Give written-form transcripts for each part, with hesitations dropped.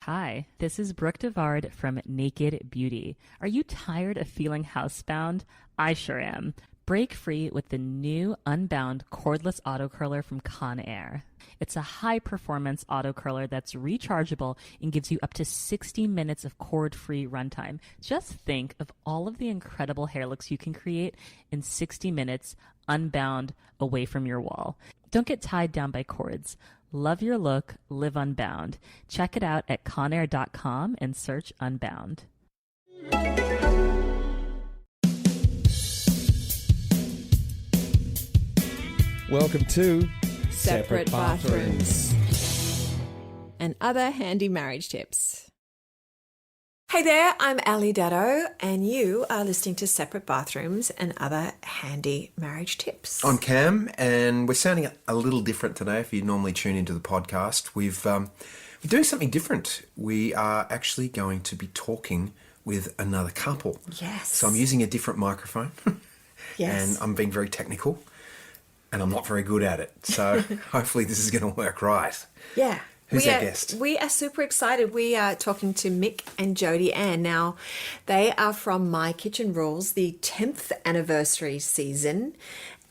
Hi, this is Brooke Devard from Naked Beauty. Are you tired of feeling housebound? I sure am. Break free with the new Unbound cordless auto curler from Conair. It's a high-performance auto curler that's rechargeable and gives you up to 60 minutes of cord-free runtime. Just think of all of the incredible hair looks you can create in 60 minutes unbound away from your wall. Don't get tied down by cords. Love your look, live unbound. Check it out at conair.com and search Unbound. Welcome to Separate Bathrooms and other handy marriage tips. Hey there, I'm Ali Daddo, and you are listening to Separate Bathrooms and Other Handy Marriage Tips. I'm Cam, and we're sounding a little different today. If you normally tune into the podcast, we're doing something different. We are actually going to be talking with another couple. Yes. So I'm using a different microphone. Yes. And I'm being very technical, and I'm not very good at it. So hopefully this is going to work right. Yeah. Who's our guest? We are super excited. We are talking to Mick and Jodie Ann. Now, they are from My Kitchen Rules, the 10th anniversary season.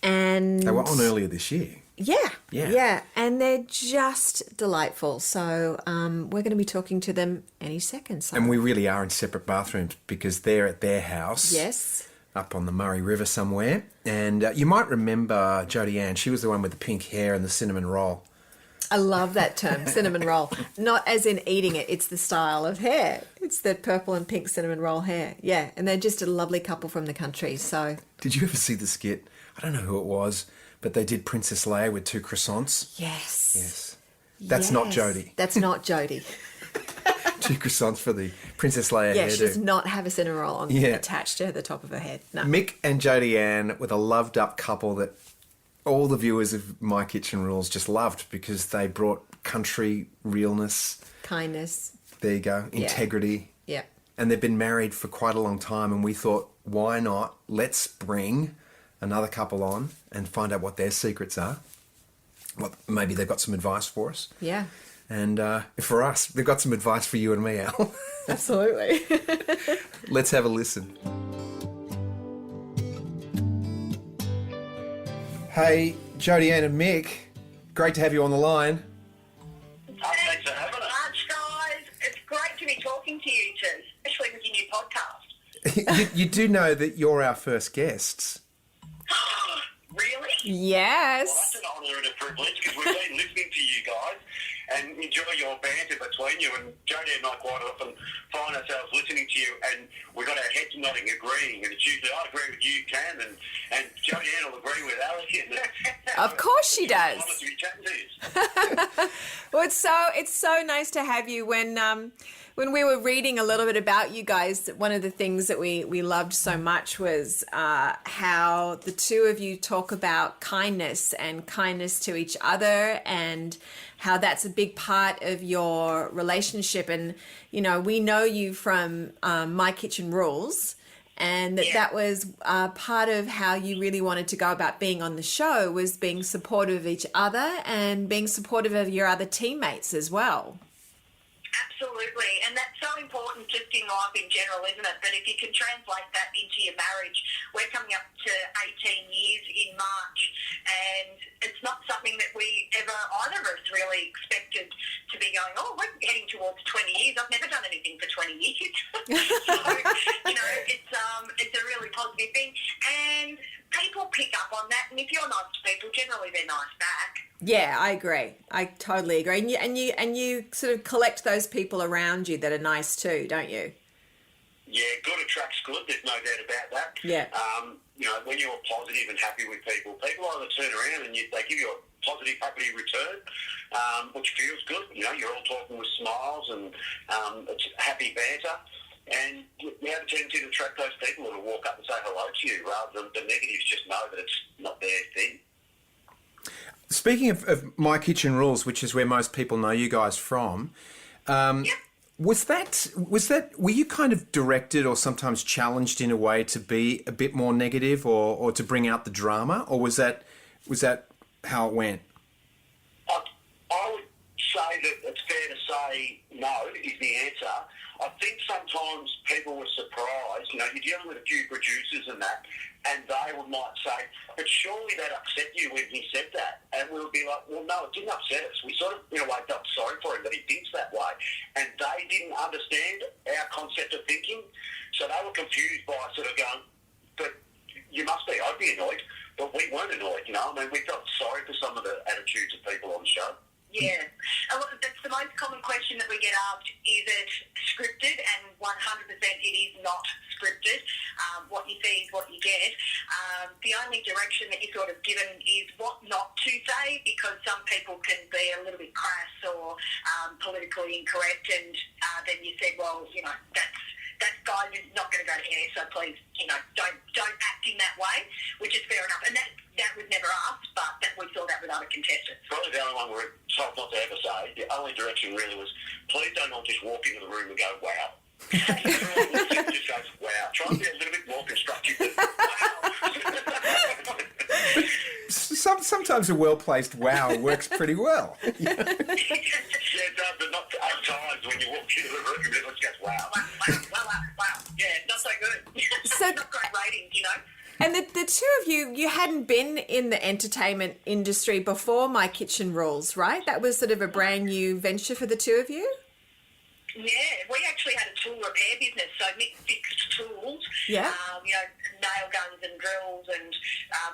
And They were on earlier this year. Yeah. And they're just delightful. So we're going to be talking to them any second. So. And we really are in separate bathrooms because they're at their house. Yes. Up on the Murray River somewhere. And you might remember Jodie Ann. She was the one with the pink hair and the cinnamon roll. I love that term, cinnamon roll. Not as in eating it, it's the style of hair. It's the purple and pink cinnamon roll hair. Yeah, and they're just a lovely couple from the country, so... Did you ever see the skit? I don't know who it was, but they did Princess Leia with 2 croissants. Yes. That's not Jodie. That's not Jodie. 2 croissants for the Princess Leia Yeah, hairdo. she does not have a cinnamon roll attached to the top of her head. No. Mick and Jodie Ann with a loved-up couple that all the viewers of My Kitchen Rules just loved because they brought country realness. Kindness. There you go. Integrity. Yeah. And they've been married for quite a long time, and we thought, why not? Let's bring another couple on and find out what their secrets are. Maybe they've got some advice for us. Yeah. And for us, they've got some advice for you and me, Al. Absolutely. Let's have a listen. Hey, Jodie Ann and Mick, great to have you on the line. Thanks so much, guys. It's great to be talking to you two, especially with your new podcast. You do know that you're our first guests. Really? Yes. Well, that's an honour and a privilege because we've been listening to you guys and enjoy your banter between you. And Jodie and I quite often find ourselves listening to you and we've got our heads nodding, agreeing. And it's usually, I agree with you, Cam, and Jodie Ann will agree with Alex. Of course she does. It's to be chatting to you. Well, it's so nice to have you. When we were reading a little bit about you guys, one of the things that we loved so much was how the two of you talk about kindness and kindness to each other and how that's a big part of your relationship. And, you know, we know you from My Kitchen Rules, and that was part of how you really wanted to go about being on the show, was being supportive of each other and being supportive of your other teammates as well. Absolutely, and that's so important just in life in general, isn't it? That if you can translate that into your marriage, we're coming up to 18 years in March, and it's not something that we ever, either of us really expected to be going, oh, we're heading towards 20 years. I've never done anything for 20 years. So, you know, it's a really positive thing, and people pick up on that, and if you're nice to people, generally they're nice back. Yeah, I agree. I totally agree. And you sort of collect those people around you that are nice too, don't you? Yeah, good attracts good. There's no doubt about that. Yeah. You know, when you're positive and happy with people either turn around and they give you a positive, happy return, which feels good. You know, you're all talking with smiles and it's happy banter. And you have a tendency to attract those people who will walk up and say hello to you rather than the negatives just know that it's not their thing. Speaking of My Kitchen Rules, which is where most people know you guys from, was that were you kind of directed or sometimes challenged in a way to be a bit more negative or to bring out the drama, or was that how it went? I would say that it's fair to say no is the you're dealing with a few producers and that, and they might say, but surely that upset you when he said that. And we would be like, well, no, it didn't upset us. We sort of, in a way, felt sorry for him that he thinks that way. And they didn't understand our concept of thinking. So they were confused by sort of going, but you must be. I'd be annoyed. But we weren't annoyed, we felt sorry for some of the attitudes of people on the show. Yeah. That's the most common question that we get asked. Is it scripted? And 100% it is not scripted. What you see is what you get. The only direction that you're sort of given is what not to say, because some people can be a little bit crass or politically incorrect, and then you said, well, that guy is not going to go to air, so please, don't act in that way, which is fair enough. And that was never asked, but we saw that with other contestants. Probably the only one we were told not to ever say. The only direction really was, please don't all just walk into the room and go, wow. Just goes, wow. Try and be a little bit more constructive than wow. Sometimes a well-placed wow works pretty well. Yeah, it does, but not at times when you walk into the room and everyone just goes, wow. Wow. Yeah, not so good. So, not great ratings, And the two of you hadn't been in the entertainment industry before My Kitchen Rules, right? That was sort of a brand new venture for the two of you? Yeah, we actually had a tool repair business, so Mick fixed tools, Yeah. Nail guns and drills and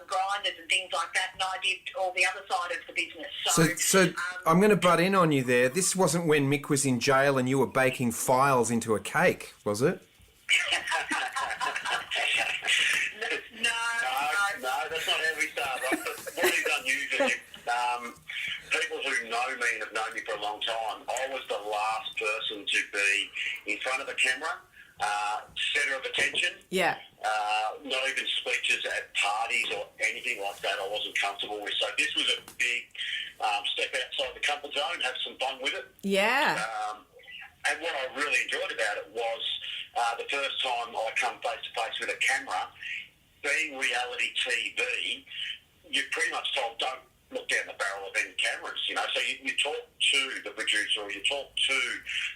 grinders and things like that, and I did all the other side of the business. So I'm going to butt in on you there. This wasn't when Mick was in jail and you were baking files into a cake, was it? No, that's not how we start, right? But what is unusual, people who know me and have known me for a long time, I was the last person to be in front of the camera, centre of attention. Yeah. Not even speeches at parties or anything like that I wasn't comfortable with. So this was a big step outside the comfort zone, have some fun with it. Yeah. And what I really enjoyed about it was the first time I come face-to-face with a camera. Being reality TV, you're pretty much told, don't look down the barrel of any cameras, So you talk to the producer or you talk to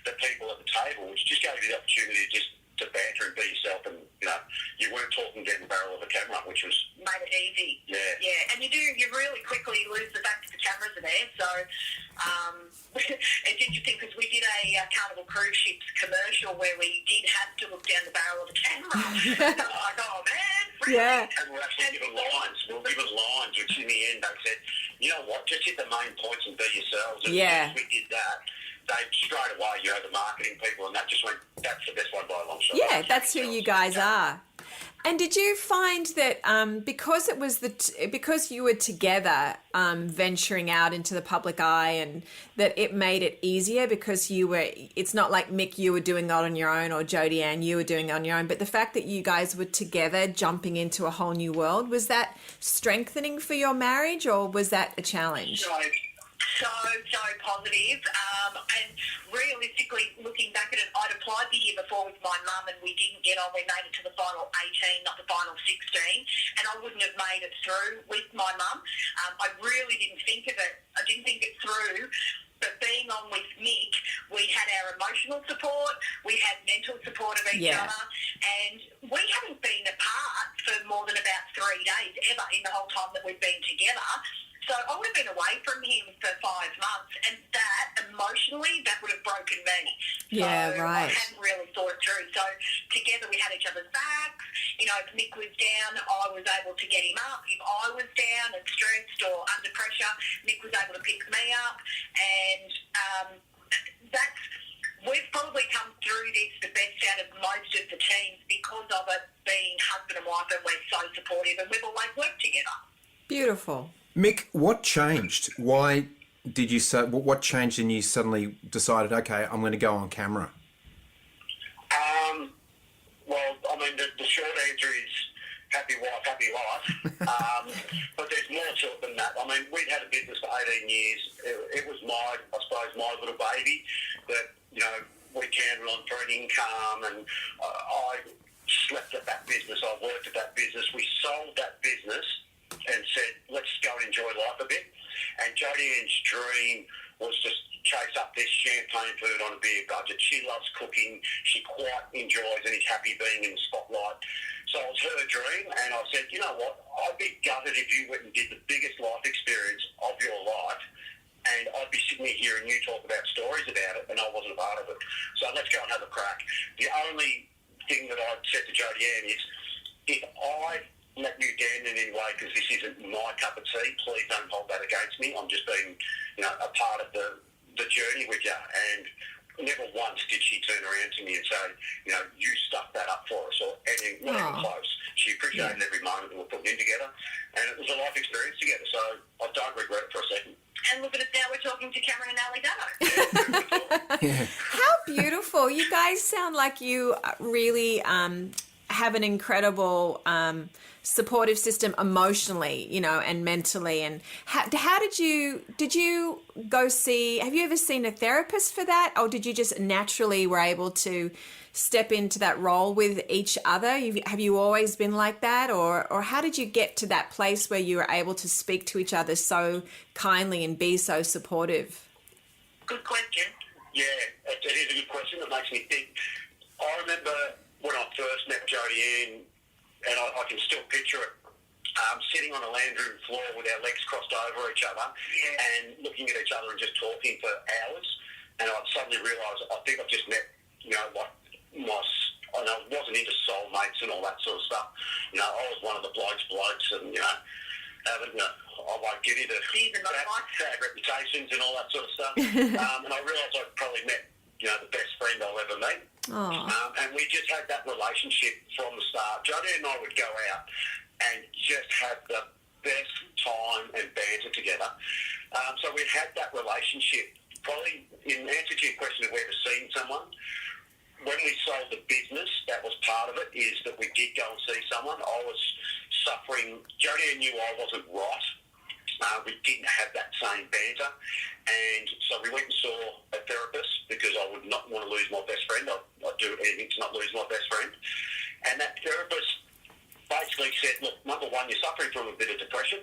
the people at the table, which just gave you the opportunity to banter and be yourself, and you weren't talking down the barrel of a camera, which was made it easy. Yeah, and you really quickly lose the fact that the cameras are there. So it's interesting because we did a Carnival Cruise Ships commercial where we did have to look down the barrel of the camera. Like, oh man, really? Yeah. And we're actually given lines. We were given lines, which in the end they said, you know what, just hit the main points and be yourselves. And Yeah. once we did that, they straight away, the marketing people, and that just went, that's the best one by a long shot. Yeah, that's who you guys are. And did you find that because it was because you were together venturing out into the public eye, and that it made it easier because it's not like Mick, you were doing it on your own, or Jodie Ann, you were doing it on your own, but the fact that you guys were together jumping into a whole new world, was that strengthening for your marriage, or was that a challenge? So positive. And realistically, looking back at it, I'd applied the year before with my mum and we didn't get on. We made it to the final 18, not the final 16. And I wouldn't have made it through with my mum. I really didn't think of it. I didn't think it through. But being on with Mick, we had our emotional support, we had mental support of each other, and we haven't been apart for more than about 3 days ever in the whole time that we've been together. So I would have been away from him for 5 months, and that, emotionally, that would have broken me. Yeah, so right. I hadn't really thought it through. So together we had each other's backs. If Mick was down, I was able to get him up. If I was down and stressed or under pressure, Mick was able to pick me up. And we've probably come through this the best out of most of the teams because of it being husband and wife, and we're so supportive, and we've always worked together. Beautiful. Mick, what changed? Why did you say, what changed and you suddenly decided, okay, I'm going to go on camera? Well, I mean, the short answer is happy wife, happy life. But there's more to it than that. I mean, we'd had a business for 18 years. It was my little baby that, we counted on for an income, and I slept at that business. I worked at that business. We sold that business and said, let's go and enjoy life a bit. And Jodie Ann's dream was just chase up this champagne food on a big budget. She loves cooking. She quite enjoys and is happy being in the spotlight. So it was her dream, and I said, you know what, I'd be gutted if you went and did the biggest life experience of your life, and I'd be sitting here hearing you talk about stories about it, and I wasn't a part of it. So let's go and have a crack. The only thing that I'd said to Jodie Ann is, if I let you down in any way because this isn't my cup of tea, please don't hold that against me. I'm just being, a part of the journey with you. And never once did she turn around to me and say, you stuffed that up for us, or anything, not even close. She appreciated every moment that we're putting in together, and it was a life experience together, so I don't regret it for a second. And look at us now, we're talking to Cameron and Ali Dano. How beautiful. You guys sound like you really have an incredible supportive system emotionally, and mentally. And how did you go see, have you ever seen a therapist for that? Or did you just naturally were able to step into that role with each other? Have you always been like that? Or how did you get to that place where you were able to speak to each other so kindly and be so supportive? Good question. Yeah, it is a good question. It makes me think. I remember when I first met Jodie Ann, and I can still picture it, sitting on a lounge room floor with our legs crossed over each other and looking at each other and just talking for hours. And I suddenly realised, I think I've just met, I wasn't into soulmates and all that sort of stuff. I was one of the blokes and, I won't give you the bad reputations and all that sort of stuff. And I realised I'd probably met, the best friend I'll ever meet. And we just had that relationship from the start. Jodie and I would go out and just have the best time and banter together. So we had that relationship. Probably in answer to your question of where to see someone, when we sold the business, that was part of it, is that we did go and see someone. I was suffering. Jodie knew I wasn't right. We didn't have that same banter. And so we went and saw a therapist because I would not want to lose my best friend. I'd do anything to not lose my best friend. And that therapist basically said, look, number one, you're suffering from a bit of depression.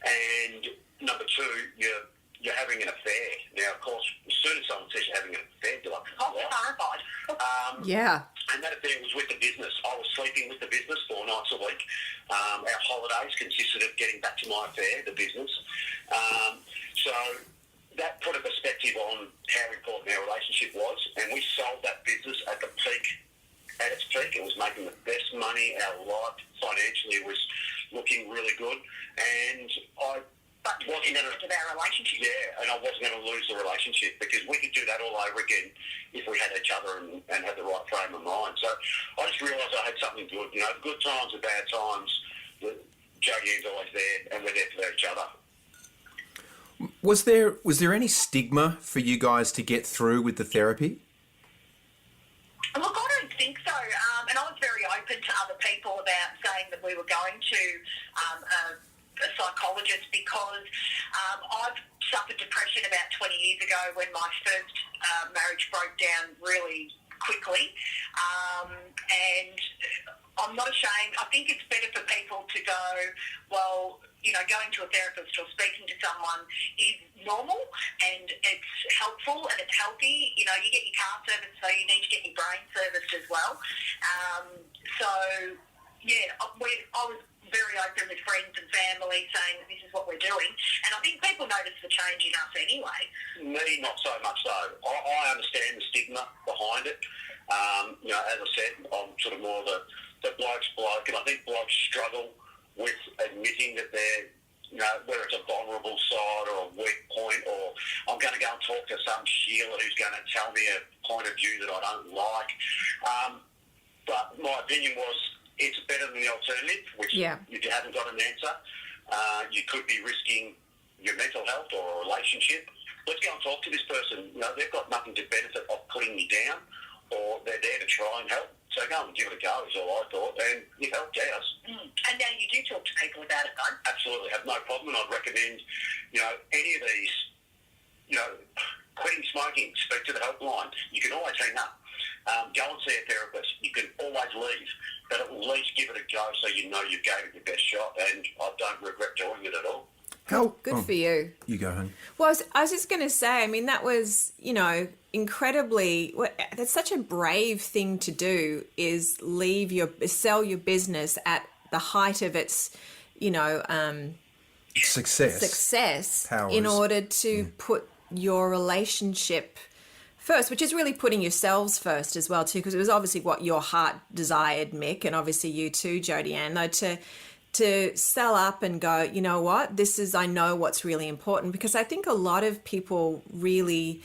And number two, you're having an affair. Now, of course, as soon as someone says you're having an affair, you're like, I'm horrified. And that affair was with the business. I was sleeping with the business 4 nights a week. Our holidays consisted of getting back to my affair, the business. So that put a perspective on how important our relationship was. And we sold that business at its peak. It was making the best money. Our life financially was looking really good. And But wasn't going to our relationship. Yeah, and I wasn't going to lose the relationship because we could do that all over again if we had each other and had the right frame of mind. So I just realised I had something good. Good times and bad times, Jodie Ann's always there, and we're there for each other. Was there any stigma for you guys to get through with the therapy? Look, I don't think so. And I was very open to other people about saying that we were going to a psychologist because I've suffered depression about 20 years ago when my first marriage broke down really quickly. And I'm not ashamed. I think it's better for people to go, well, going to a therapist or speaking to someone is normal and it's helpful and it's healthy. You get your car serviced, so you need to get your brain serviced as well. I was very open with friends and family saying that this is what we're doing. And I think people notice the change in us anyway. Me, not so much though. I understand the stigma behind it. As I said, I'm sort of more the bloke's bloke, and I think blokes struggle with admitting that they're, whether it's a vulnerable side or a weak point, or I'm going to go and talk to some Sheila who's going to tell me a point of view that I don't like. But my opinion was, it's better than the alternative, which if you haven't got an answer, you could be risking your mental health or a relationship. Let's go and talk to this person. They've got nothing to benefit of putting you down, or they're there to try and help. So go and give it a go is all I thought, and it helped us. And now you do talk to people about it, though? Absolutely, have no problem, and I'd recommend, any of these, quitting smoking, speak to the helpline. You can always hang up. Go and see a therapist. You can always leave, but at least give it a go so you know you gave it your best shot, and I don't regret doing it at all. Good for you. You go, hon. Well, I was just going to say, I mean, that was, incredibly, that's such a brave thing to do, is sell your business at the height of its, success Powers. in order to put your relationship first, which is really putting yourselves first as well too, because it was obviously what your heart desired, Mick, and obviously you too, Jodie Ann, though, to sell up and go, you know what, I know what's really important. Because I think a lot of people really,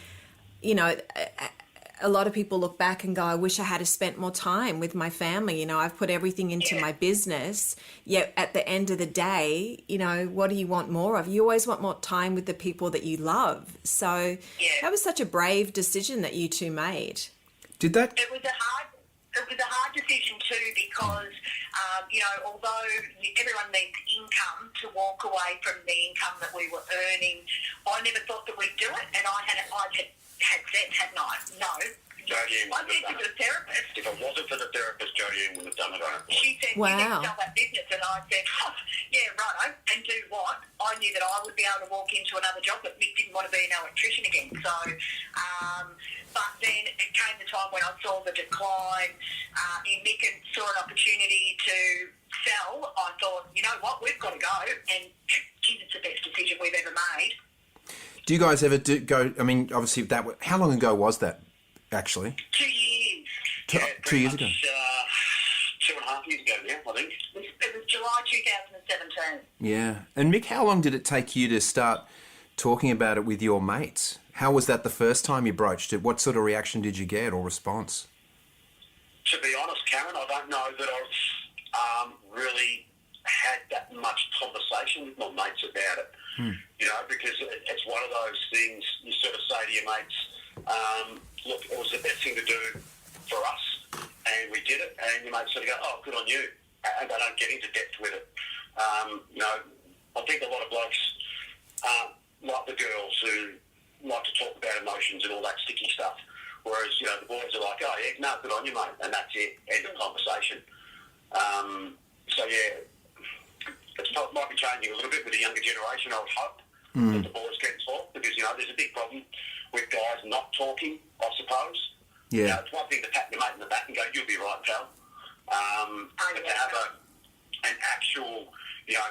a lot of people look back and go, I wish I had spent more time with my family. I've put everything into my business. Yet at the end of the day, what do you want more of? You always want more time with the people that you love. So that was such a brave decision that you two made. Did that? It was a hard decision too, because although everyone needs income to walk away from the income that we were earning, I never thought that we'd do it, and I had said, hadn't I? No. Jodie Ann I did to the therapist. If it wasn't for the therapist, Jodie Ann wouldn't have done it. She said, wow. You need to sell that business. And I said, yeah, right. And do what? I knew that I would be able to walk into another job, but Mick didn't want to be an electrician again. So, but then it came the time when I saw the decline in Mick and saw an opportunity to sell. I thought, you know what, we've got to go. And geez, it's the best decision we've ever made. Do you guys ever go? I mean, obviously, how long ago was that? Actually, 2 years. 2 years ago. 2.5 years ago now, I think. It was July 2017. Yeah. And Mick, how long did it take you to start talking about it with your mates? How was that the first time you broached it? What sort of reaction did you get or response? To be honest, Karen, I don't know that I've really had that much conversation with my mates about it. Because it's one of those things you sort of say to your mates, look, it was the best thing to do for us, and we did it, and your mates sort of go, oh, good on you, and they don't get into depth with it. I think a lot of blokes like the girls who like to talk about emotions and all that sticky stuff, whereas, the boys are like, oh, yeah, no, good on you, mate, and that's it, end of conversation. It might be changing a little bit with the younger generation, I would hope, that the boys get talk, because, there's a big problem with guys not talking, I suppose. Yeah. It's one thing to pat your mate in the back and go, you'll be right, pal. But to have an actual,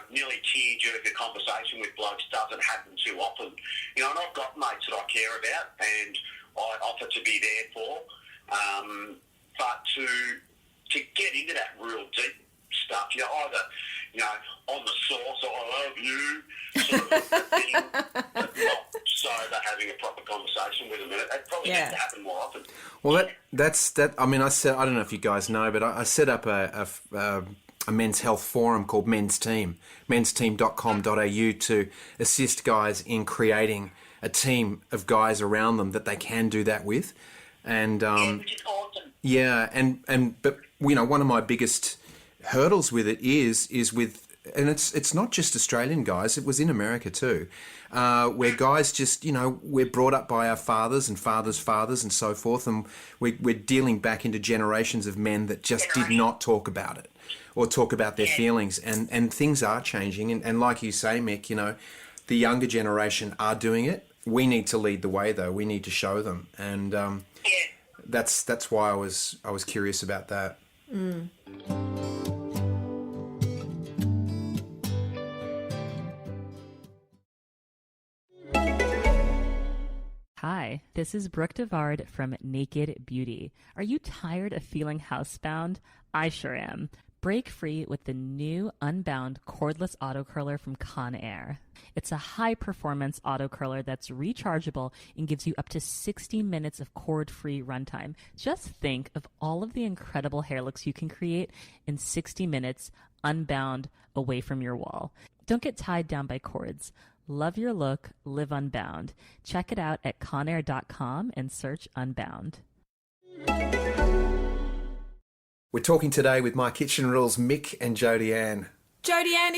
nearly tear-jerker conversation with blokes doesn't happen too often. And I've got mates that I care about and I offer to be there for. But to get into that real deep stuff, either, on the sauce or I love you sort of thing, but not so that having a proper conversation with them. And it probably needs to happen more often. Well, that's. I mean, I don't know if you guys know, but I set up a men's health forum called Men's Team, mensteam.com.au, to assist guys in creating a team of guys around them that they can do that with. And which is awesome. Yeah, but one of my biggest hurdles with it is with, and it's not just Australian guys, it was in America too, where guys just, we're brought up by our fathers and fathers' fathers and so forth, and we're dealing back into generations of men that just did not talk about it or talk about their feelings, and things are changing, and like you say, Mick, the younger generation are doing it. We need to lead the way, though. We need to show them, and that's why I was curious about that. Hi, this is Brooke Devard from Naked Beauty. Are you tired of feeling housebound? I sure am. Break free with the new Unbound cordless auto curler from Conair. It's a high-performance auto curler that's rechargeable and gives you up to 60 minutes of cord-free runtime. Just think of all of the incredible hair looks you can create in 60 minutes unbound away from your wall. Don't get tied down by cords. Love your look, live unbound. Check it out at conair.com and search Unbound. We're talking today with My Kitchen Rules, Mick and Jodie Ann. Jodie Ann,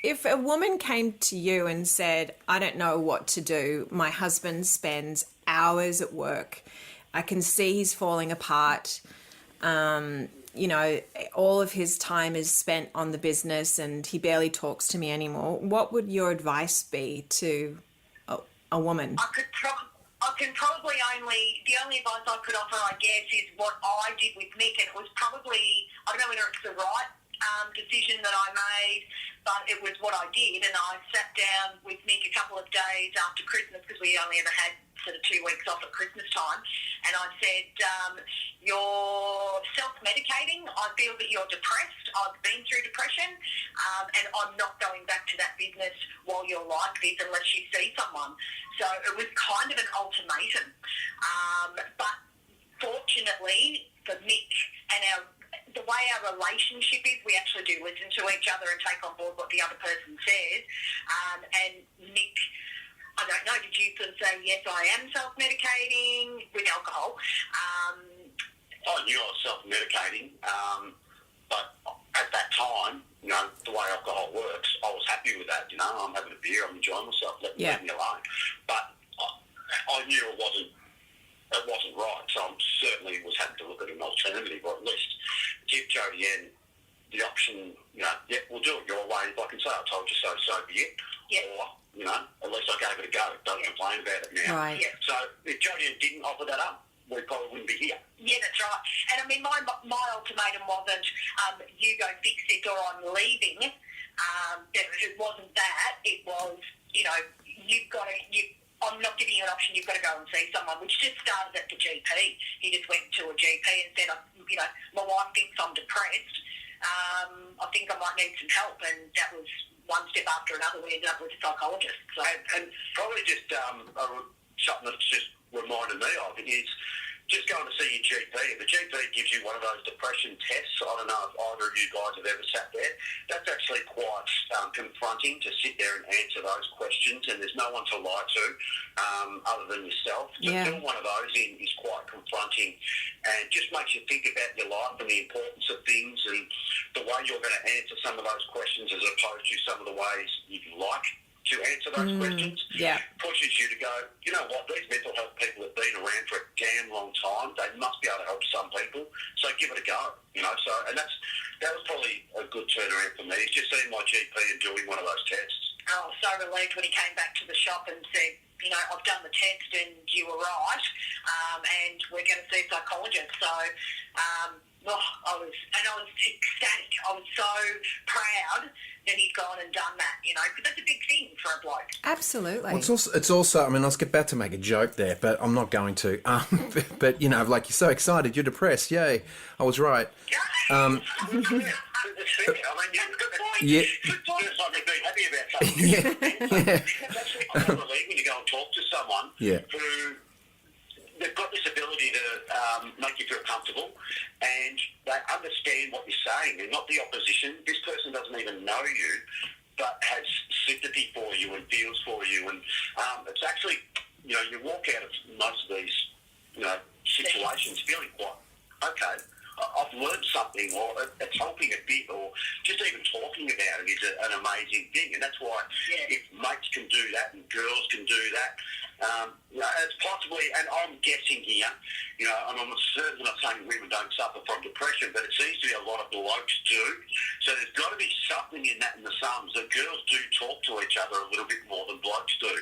if a woman came to you and said, I don't know what to do, my husband spends hours at work, I can see he's falling apart, you know, all of his time is spent on the business and he barely talks to me anymore. What would your advice be to a woman? I can probably the only advice I could offer, I guess, is what I did with Mick, and it was probably, I don't know whether it's the right decision that I made, but it was what I did, and I sat down with Mick a couple of days after Christmas, because we only ever had sort of 2 weeks off at Christmas time, and I said, you're self-medicating, I feel that you're depressed, I've been through depression, and I'm not going back to that business while you're like this unless you see someone. So it was kind of an ultimatum, but fortunately for Mick and the way our relationship is, we actually do listen to each other and take on board what the other person says. And Mick, I don't know, did you sort of say, yes, I am self-medicating with alcohol? I knew I was self-medicating, but at that time, you know, the way alcohol works, I was happy with that. You know, I'm having a beer, I'm enjoying myself, let me alone. But I knew it wasn't right, so I certainly was having to look at an alternative, or at least give Jodie Ann the option, you know, yeah, we'll do it your way. If I can say I told you so, so be it. Yeah. Or, you know, at least I gave it a go. Don't complain about it now. Right. Yeah. So if Jodie Ann didn't offer that up, we probably wouldn't be here. Yeah, that's right. And I mean, my ultimatum wasn't you go fix it or I'm leaving. It wasn't that. It was, you know, I'm not giving you an option. You've got to go and see someone, which just started at the GP. He just went to a GP and said, you know, my wife thinks I'm depressed. I think I might need some help. And that was one step after another. We ended up with a psychologist. So, and probably just something that's just reminded me of it is just going to see your GP. If the GP gives you one of those depression tests, I don't know if either of you guys have ever sat there, that's actually quite confronting to sit there and answer those questions, and there's no one to lie to other than yourself. To fill one of those in is quite confronting, and just makes you think about your life and the importance of things and the way you're going to answer some of those questions as opposed to some of the ways you'd like to answer those questions. Yeah. Pushes you to go, you know what, these mental health people have been around for a damn long time. They must be able to help some people. So give it a go, you know. So, and that was probably a good turnaround for me. It's just seeing my GP and doing one of those tests. I was so relieved when he came back to the shop and said, you know, I've done the test and you were right, and we're going to see a psychologist. So, I was ecstatic. I was so proud that he'd gone and done that, you know, because that's a big thing for a bloke. Absolutely. Well, it's also, I mean, I was about to make a joke there, but I'm not going to. But, you know, like, you're so excited, you're depressed. Yay, I was right. I mean, you've got Yeah. first time to be happy about something. Yeah. That's actually quite relieving when you go and talk to someone who they've got this ability to make you feel comfortable, and they understand what you're saying. They're not the opposition. This person doesn't even know you, but has sympathy for you and feels for you. And it's actually, you know, you walk out of most of these, you know, situations feeling quite, okay, I've learned something, or it's helping a bit, or just even talking about it is an amazing thing. And that's why if mates can do that and girls can do that, you know, it's possibly, and I'm guessing here, you know, and I'm certainly not saying women don't suffer from depression, but it seems to be a lot of blokes do. So there's got to be something in that in the sums that girls do talk to each other a little bit more than blokes do.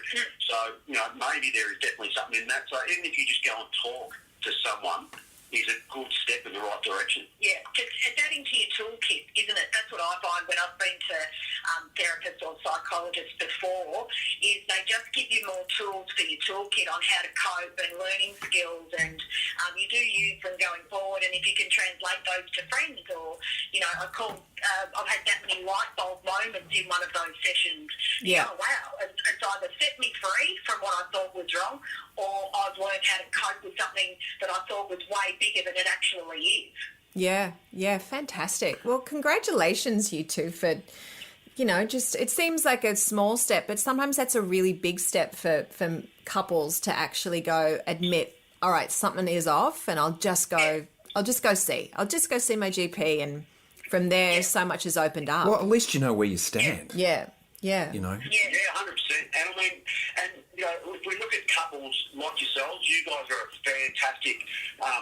So, you know, maybe there is definitely something in that. So even if you just go and talk to someone, is a good step in the right direction. Yeah, it's adding to your toolkit, isn't it? That's what I find when I've been to therapists or psychologists before, is they just give you more tools for your toolkit on how to cope and learning skills, and you do use them going forward. And if you can translate those to friends, or, you know, I've had that many light bulb moments in one of those sessions. Yeah. Oh, wow, it's either set me free from what I thought was wrong, or I've learned how to cope with something that I thought was way bigger than it actually is. Yeah, fantastic. Well, congratulations, you two, for, you know, just, it seems like a small step, but sometimes that's a really big step for couples to actually go admit, all right, something is off, and I'll just go see my GP, and from there, so much has opened up. Well, at least you know where you stand. Yeah. Yeah. you know. Yeah, 100%. And I mean, and if we look at couples like yourselves, you guys are a fantastic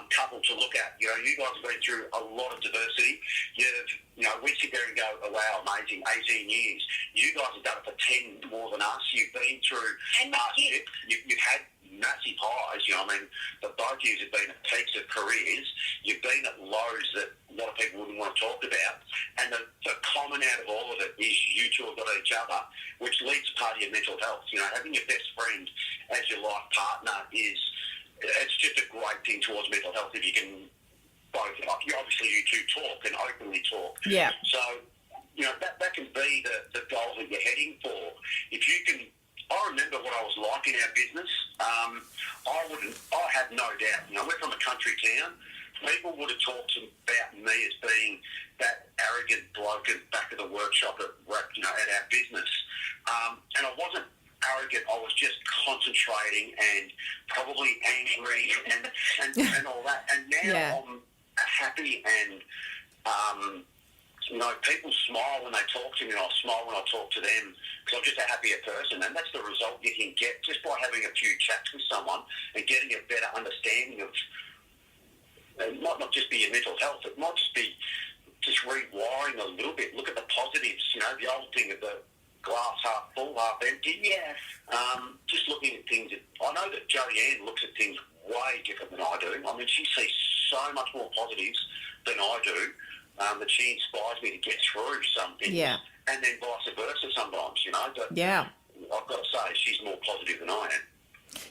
couple to look at. You guys have been through a lot of diversity. We sit there and go, oh, wow, amazing, 18 years. You guys have done it for 10 more than us. You've been through hardship. You've had massive highs. I mean, the both of you have been at peaks of careers. You've been at lows that a lot of people wouldn't want to talk about. And the common out of all of it is you two have got each other, which leads to part of your mental health. Having your best friend as your life partner it's just a great thing towards mental health if you can both, obviously you two talk and openly talk. Yeah. So, that can be the goal that you're heading for. If you can, I remember what I was like in our business. I had no doubt. We're from a country town. People would have talked about me as being that arrogant bloke at the back of the workshop at our business. And I wasn't arrogant. I was just concentrating and probably angry and all that. And now I'm happy and people smile when they talk to me, and I smile when I talk to them because I'm just a happier person. And that's the result you can get just by having a few chats with someone and getting a better understanding of. It might not just be your mental health. It might just be just rewiring a little bit. Look at the positives. The old thing of the glass half full, half empty. Yes. Just looking at things. I know that Jodie Ann looks at things way different than I do. I mean, she sees so much more positives than I do. That she inspires me to get through some things. Yeah. And then vice versa sometimes, But Yeah. I've got to say, she's more positive than I am.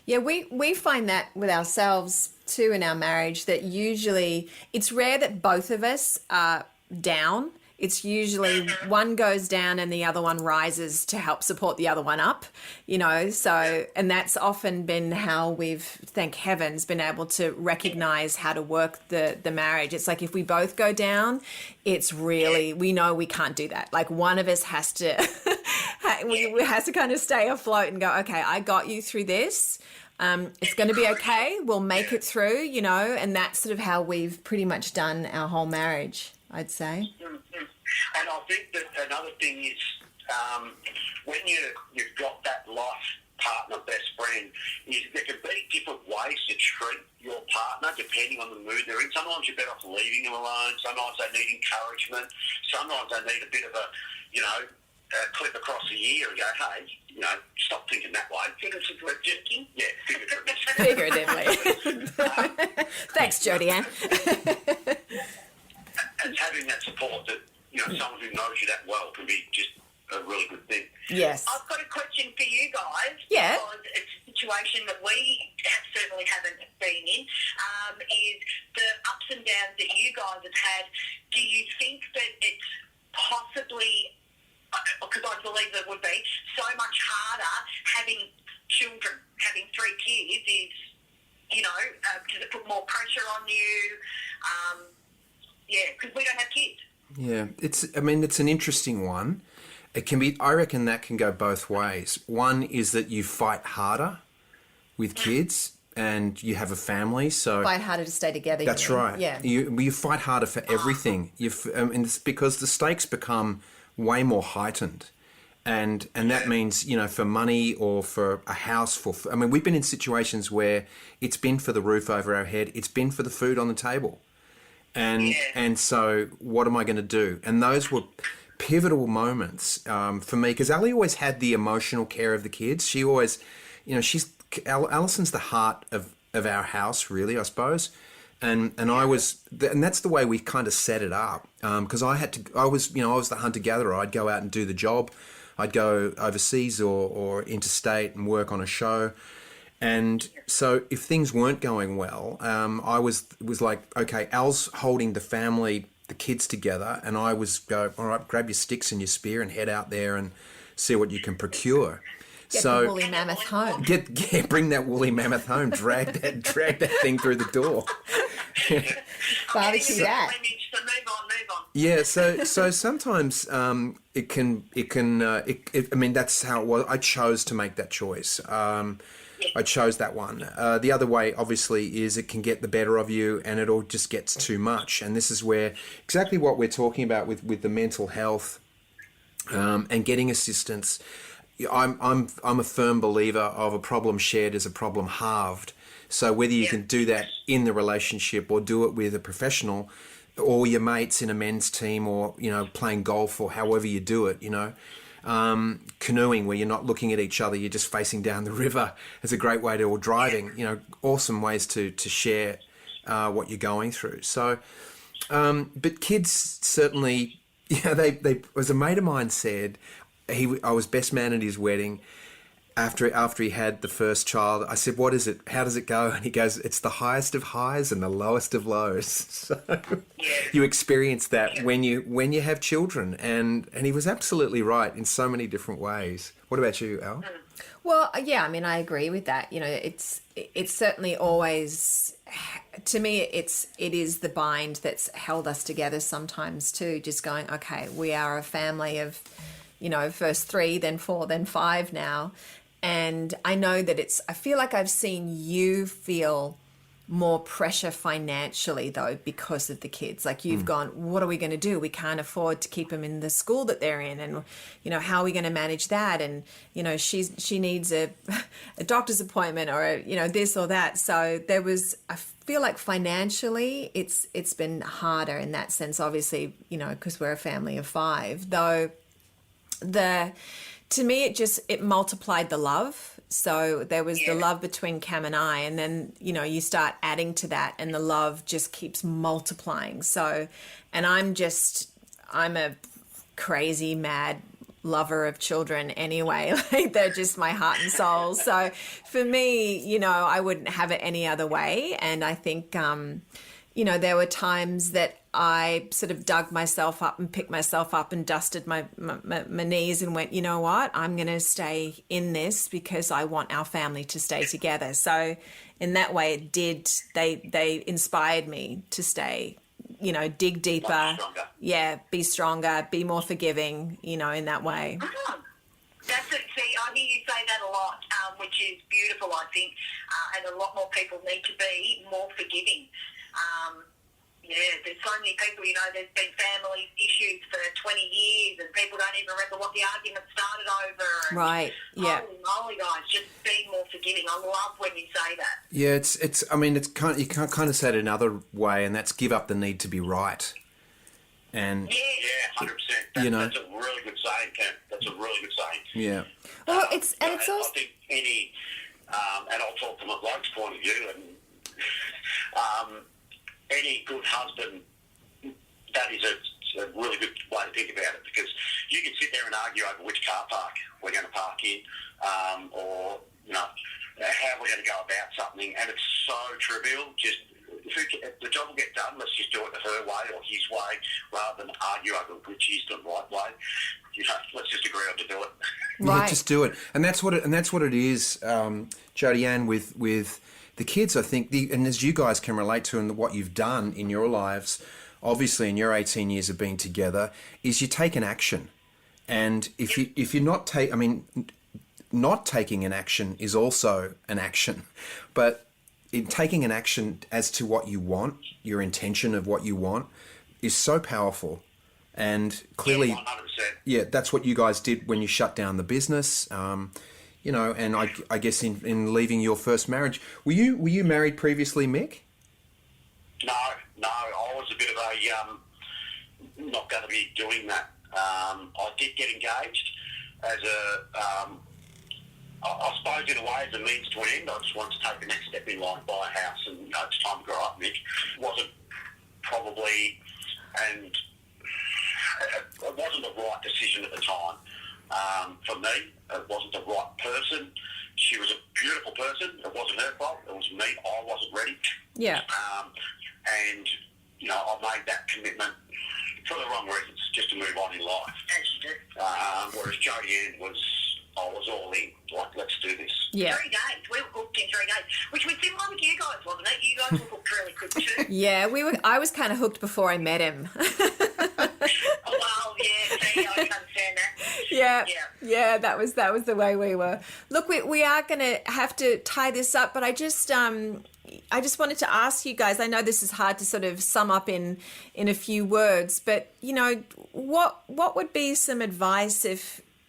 Yeah, we find that with ourselves too in our marriage, that usually it's rare that both of us are down. It's usually one goes down and the other one rises to help support the other one up, so, and that's often been how we've, thank heavens, been able to recognize how to work the marriage. It's like if we both go down, it's really, we know we can't do that. Like one of us has to, we has to kind of stay afloat and go, okay, I got you through this. It's going to be okay. We'll make it through, and that's sort of how we've pretty much done our whole marriage, I'd say. And I think that another thing is when you've got that life partner, best friend, is there can be different ways to treat your partner depending on the mood they're in. Sometimes you're better off leaving them alone. Sometimes they need encouragement. Sometimes they need a bit of a clip across the ear and go, hey, stop thinking that way. Figuratively. Yeah, figuratively. Figuratively. Thanks, Jodie Ann. And having that support that, someone who knows you that well can be just a really good thing. Yes. I've got a question for you guys. Yeah. Because it's a situation that we certainly haven't been in, is the ups and downs that you guys have had. Do you think that it's possibly, because I believe there would be, so much harder having children, having 3 kids is, does it put more pressure on you? Because we don't have kids. Yeah, it's an interesting one. It can be, I reckon that can go both ways. One is that you fight harder with kids and you have a family, so Fight harder to stay together. that's right. Yeah. You fight harder for everything. And it's because the stakes become way more heightened. And that means, for money or for a house, we've been in situations where it's been for the roof over our head, it's been for the food on the table. And so what am I going to do? And those were pivotal moments for me, because Ali always had the emotional care of the kids. She always, Alison's the heart of our house, really, I suppose. And that's the way we kind of set it up. Because I was the hunter-gatherer. I'd go out and do the job. I'd go overseas or interstate and work on a show. And so if things weren't going well, I was like, okay, Al's holding the family, the kids together, and I was go, all right, grab your sticks and your spear and head out there and see what you can procure. Get the woolly mammoth home. Bring that woolly mammoth home. Drag that thing through the door. Barbecue that. So move on. Yeah, so sometimes it can. That's how it was. I chose to make that choice. I chose that one. The other way, obviously, is it can get the better of you and it all just gets too much. And this is where exactly what we're talking about with the mental health and getting assistance. I'm a firm believer of a problem shared is a problem halved. So whether you can do that in the relationship or do it with a professional or your mates in a men's team or, playing golf or however you do it, canoeing where you're not looking at each other, you're just facing down the river is a great way to, or driving, awesome ways to share what you're going through. So, but kids certainly, they as a mate of mine said, I was best man at his wedding. After he had the first child, I said, "What is it? How does it go?" And he goes, "It's the highest of highs and the lowest of lows." So you experience that when you have children, and he was absolutely right in so many different ways. What about you, Al? Well, yeah, I mean, I agree with that. It's certainly always, to me, it is the bind that's held us together sometimes too. Just going, okay, we are a family of, first 3, then 4, then 5 now. And I know that I feel like I've seen you feel more pressure financially though because of the kids. Like you've gone, what are we going to do? We can't afford to keep them in the school that they're in, and how are we going to manage that? And she needs a doctor's appointment or this or that. So I feel like financially it's been harder in that sense, obviously, because we're a family of 5, though. To me, it multiplied the love. So there was the love between Cam and I, and then, you start adding to that and the love just keeps multiplying. So, and I'm a crazy, mad lover of children anyway. Like they're just my heart and soul. So for me, I wouldn't have it any other way. And I think, there were times that I sort of dug myself up and picked myself up and dusted my knees and went, you know what, I'm going to stay in this because I want our family to stay together. So in that way it did, they inspired me to stay, dig deeper. Yeah, be stronger, be more forgiving, in that way. That's it. See, I hear you say that a lot, which is beautiful, I think, and a lot more people need to be more forgiving. There's so many people, there's been family issues for 20 years and people don't even remember what the argument started over. And right, yeah. Holy moly, guys, just being more forgiving. I love when you say that. Yeah, you can't kind of say it another way, and that's give up the need to be right. And yeah, 100%. That's a really good saying, Cam. That's a really good saying. Yeah. Well, it's also... I think any, and I'll talk from a bloke's point of view, and any good husband, that is a really good way to think about it, because you can sit there and argue over which car park we're going to park in, or how we're going to go about something, and it's so trivial. Just if the job will get done, let's just do it her way or his way, rather than argue over which is the right way. Let's just agree on to do it. Right. Yeah, just do it, and that's what it is, Jodie Ann, with the kids. I think, and as you guys can relate to, and what you've done in your lives, obviously in your 18 years of being together, is you take an action, and if you're not not taking an action is also an action, but in taking an action as to what you want, your intention of what you want, is so powerful. And clearly, 100%. Yeah, that's what you guys did when you shut down the business. And I guess in leaving your first marriage, were you married previously, Mick? No, I was a bit of a not going to be doing that. I did get engaged as I suppose in a way as a means to an end. I just wanted to take the next step in life, buy a house, and it's time to grow up, Mick. Wasn't probably, and it wasn't the right decision at the time. For me, it wasn't the right person. She was a beautiful person. It wasn't her fault. It was me. I wasn't ready. Yeah. And I made that commitment for the wrong reasons, just to move on in life. As you do. Whereas Jodie Ann I was all in. Like, let's do this. Yeah. 3 days. We were hooked in 3 days, which was similar with you guys, wasn't it? You guys were hooked really quick too. Yeah, I was kind of hooked before I met him. Well, yeah, see, I can understand that. Yeah, that was the way we were. Look, we are going to have to tie this up, but I just I just wanted to ask you guys, I know this is hard to sort of sum up in a few words, but, you know, what would be some advice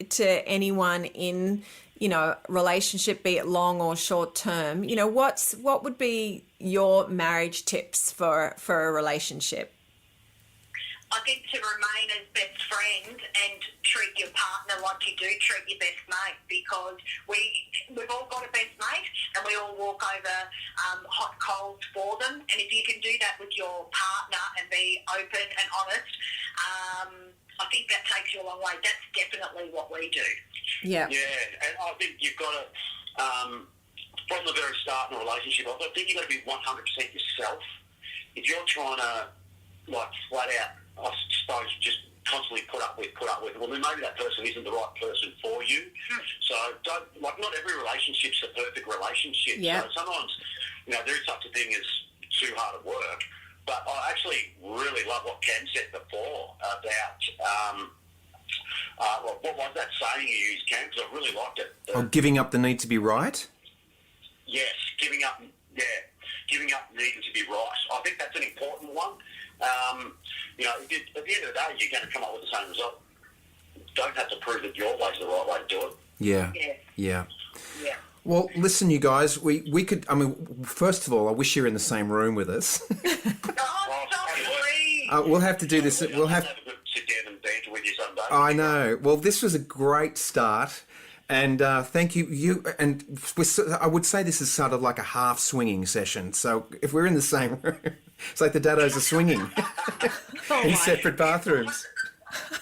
to anyone in, you know, relationship, be it long or short term? You know, what would be your marriage tips for a relationship? I think to remain as best friends and treat your partner like you do treat your best mate, because we've all got a best mate and we all walk over hot coals for them. And if you can do that with your partner and be open and honest, I think that takes you a long way. That's definitely what we do. Yeah. Yeah, and I think you've got to, from the very start in a relationship, I think you've got to be 100% yourself. If you're trying to, like, flat out, I suppose, just constantly put up with, well, then maybe that person isn't the right person for you. So, don't, like, not every relationship's a perfect relationship. Yeah. So sometimes, you know, there is such a thing as too hard at work. But I actually really love what Cam said before about, what was that saying you used, Cam? Because I really liked it. Giving up the need to be right? Yes, giving up needing to be right. I think that's an important one. You know, at the end of the day, you're going to come up with the same result. Don't have to prove that your way's the right way to do it. Yeah. Well, listen, you guys, we could, I mean, first of all, I wish you were in the same room with us. We'll have to do this. We'll have a good sit down and banter with you someday. I know. Well, this was a great start. And thank you. I would say this is sort of like a half swinging session. So if we're in the same room, it's like the daddos are swinging in separate bathrooms.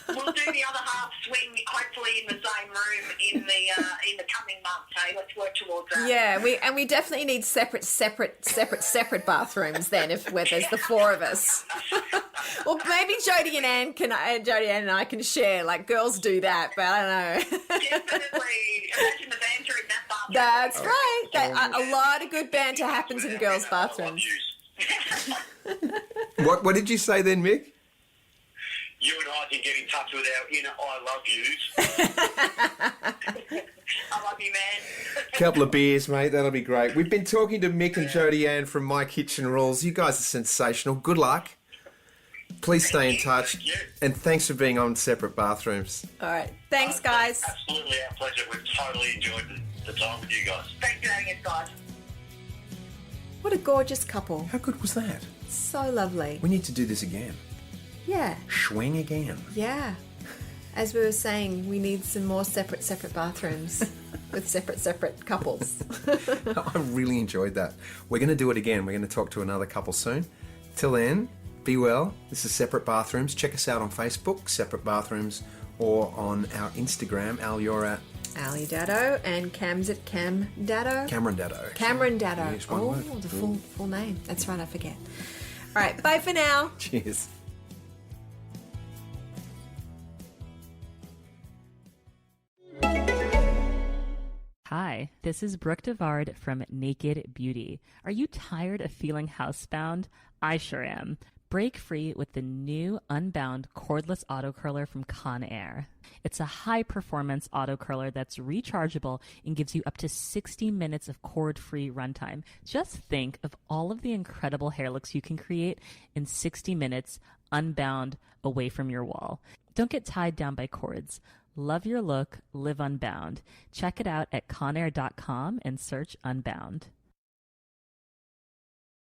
We'll do the other half swing, hopefully in the same room in the coming months. Hey, let's work towards that. Yeah, we definitely need separate bathrooms then, where there's the four of us. Well, maybe Jodie and Ann and I can share. Like, girls do that, but I don't know. Definitely. Imagine the banter in that bathroom. That's right. A lot of good banter happens in girls' bathrooms. What did you say then, Mick? You and I can get in touch with our inner I love yous. I love you, man. Couple of beers, mate. That'll be great. We've been talking to Mick and Jodie Ann from My Kitchen Rules. You guys are sensational. Good luck. Please stay in touch. Thank you. And thanks for being on separate bathrooms. All right. Thanks, guys. Absolutely our pleasure. We've totally enjoyed the time with you guys. Thanks for having us, guys. What a gorgeous couple. How good was that? So lovely. We need to do this again. Yeah. Swing again. Yeah. As we were saying, we need some more separate bathrooms with separate couples. I really enjoyed that. We're going to do it again. We're going to talk to another couple soon. Till then, be well. This is Separate Bathrooms. Check us out on Facebook, Separate Bathrooms, or on our Instagram. Al, you're at Ali Daddo, and Cam's at Cam Daddo. Cameron Daddo. Cameron Daddo. Yes, one word. The full name. That's right, I forget. All right, bye for now. Cheers. Hi, this is Brooke Devard from Naked Beauty. Are you tired of feeling housebound? I sure am. Break free with the new Unbound cordless auto curler from Conair. It's a high-performance auto curler that's rechargeable and gives you up to 60 minutes of cord-free runtime. Just think of all of the incredible hair looks you can create in 60 minutes unbound away from your wall. Don't get tied down by cords. Love your look, live unbound. Check it out at conair.com and search Unbound.